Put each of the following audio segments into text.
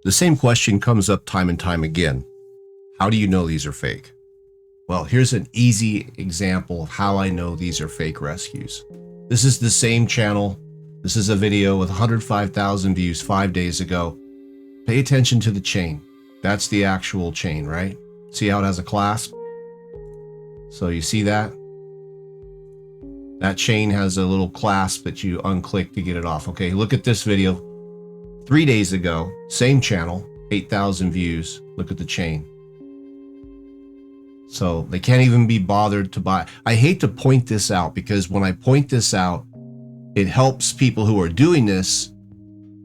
The same question comes up time and time again. How do you know these are fake? Well, here's an easy example of how I know these are fake rescues. This is the same channel. This is a video with 105,000 views 5 days ago. Pay attention to the chain. That's the actual chain, right? See how it has a clasp? So you see that? That chain has a little clasp that you unclick to get it off. Okay, look at this video. 3 days ago, same channel, 8,000 views. Look at the chain. So they can't even be bothered to buy. I hate to point this out because when I point this out, it helps people who are doing this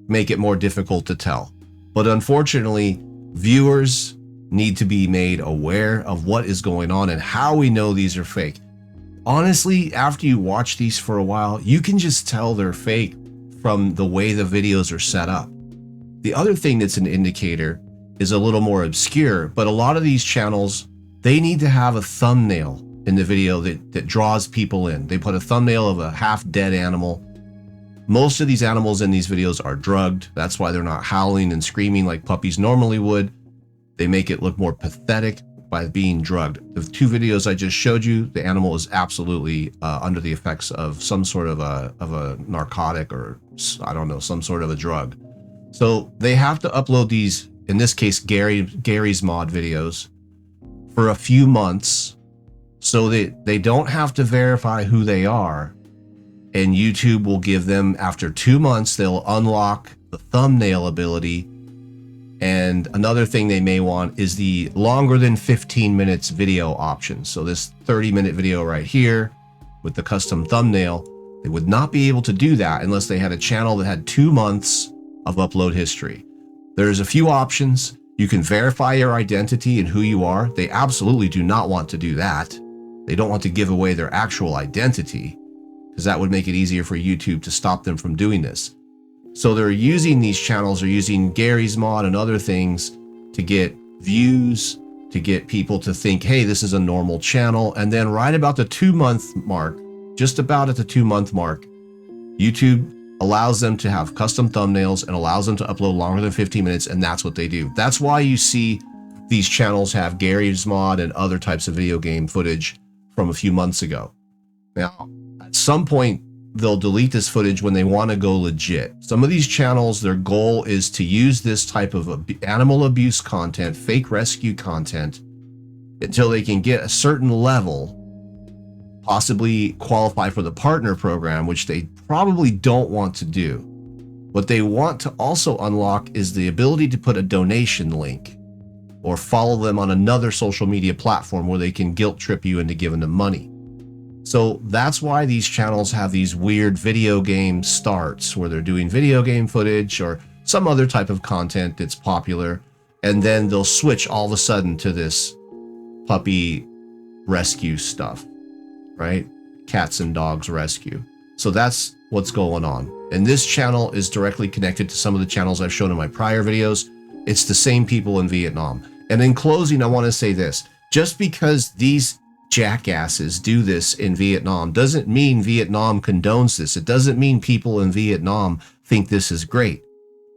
make it more difficult to tell. But unfortunately, viewers need to be made aware of what is going on and how we know these are fake. Honestly, after you watch these for a while, you can just tell they're fake from the way the videos are set up. The other thing that's an indicator is a little more obscure, but a lot of these channels, they need to have a thumbnail in the video that draws people in. They put a thumbnail of a half-dead animal. Most of these animals in these videos are drugged. That's why they're not howling and screaming like puppies normally would. They make it look more pathetic by being drugged. The 2 videos I just showed you, the animal is absolutely under the effects of some sort of a narcotic or I don't know, some sort of a drug. So they have to upload these, in this case, Gary's mod videos for a few months so that they don't have to verify who they are. And YouTube will give them, after 2 months, they'll unlock the thumbnail ability. And another thing they may want is the longer than 15 minutes video option. So this 30-minute video right here with the custom thumbnail, they would not be able to do that unless they had a channel that had 2 months of upload history. There's a few options. You can verify your identity and who you are. They absolutely do not want to do that. They don't want to give away their actual identity because that would make it easier for YouTube to stop them from doing this. So they're using these channels, they're using Gary's mod and other things to get views, to get people to think, hey, this is a normal channel. And then right about the 2-month mark, just about at the 2-month mark, YouTube allows them to have custom thumbnails and allows them to upload longer than 15 minutes. And that's what they do. That's why you see these channels have Gary's mod and other types of video game footage from a few months ago. Now, at some point, they'll delete this footage when they want to go legit. Some of these channels, their goal is to use this type of animal abuse content, fake rescue content, until they can get a certain level, possibly qualify for the partner program, which they probably don't want to do. What they want to also unlock is the ability to put a donation link or follow them on another social media platform where they can guilt trip you into giving them money. So that's why these channels have these weird video game starts where they're doing video game footage or some other type of content that's popular. And then they'll switch all of a sudden to this puppy rescue stuff, right? Cats and dogs rescue. So that's what's going on. And this channel is directly connected to some of the channels I've shown in my prior videos. It's the same people in Vietnam. And in closing, I want to say this. Just because these jackasses do this in Vietnam doesn't mean Vietnam condones this. It doesn't mean people in Vietnam think this is great.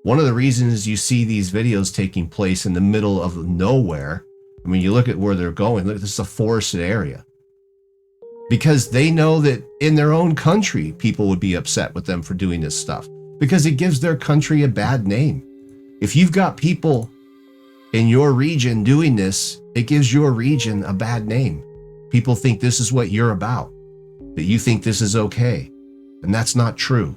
One of the reasons you see these videos taking place in the middle of nowhere, I mean, you look at where they're going, look, this is a forested area. Because they know that in their own country, people would be upset with them for doing this stuff because it gives their country a bad name. If you've got people in your region doing this, it gives your region a bad name. People think this is what you're about, that you think this is okay. And that's not true.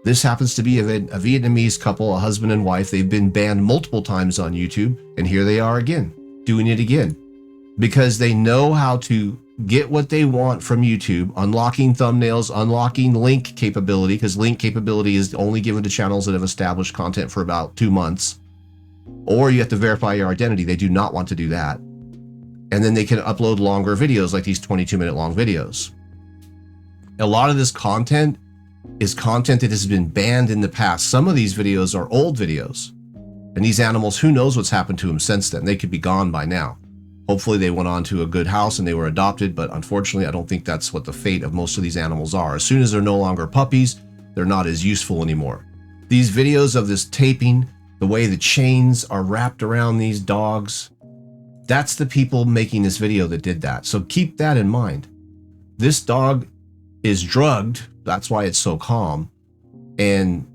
This happens to be a Vietnamese couple, a husband and wife. They've been banned multiple times on YouTube. And here they are again, doing it again. Because they know how to get what they want from YouTube, unlocking thumbnails, unlocking link capability, because link capability is only given to channels that have established content for about 2 months. Or you have to verify your identity. They do not want to do that. And then they can upload longer videos like these 22-minute long videos. A lot of this content is content that has been banned in the past. Some of these videos are old videos. And these animals, who knows what's happened to them since then? They could be gone by now. Hopefully they went on to a good house and they were adopted, but unfortunately I don't think that's what the fate of most of these animals are. As soon as they're no longer puppies, they're not as useful anymore. These videos of this taping, the way the chains are wrapped around these dogs. That's the people making this video that did that. So keep that in mind. This dog is drugged. That's why it's so calm. And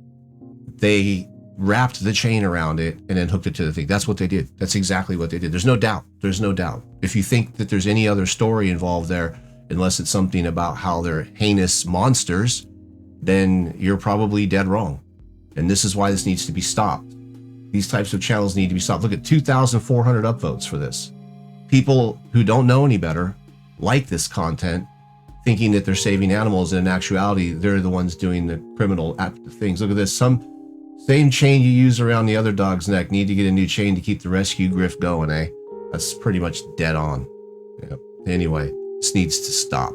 they wrapped the chain around it and then hooked it to the thing. That's what they did. That's exactly what they did. There's no doubt. There's no doubt. If you think that there's any other story involved there, unless it's something about how they're heinous monsters, then you're probably dead wrong. And this is why this needs to be stopped. These types of channels need to be stopped. Look at 2,400 upvotes for this. People who don't know any better like this content, thinking that they're saving animals, and in actuality, they're the ones doing the criminal things. Look at this. Same chain you use around the other dog's neck. Need to get a new chain to keep the rescue grift going, eh? That's pretty much dead on. Yep. Anyway, this needs to stop.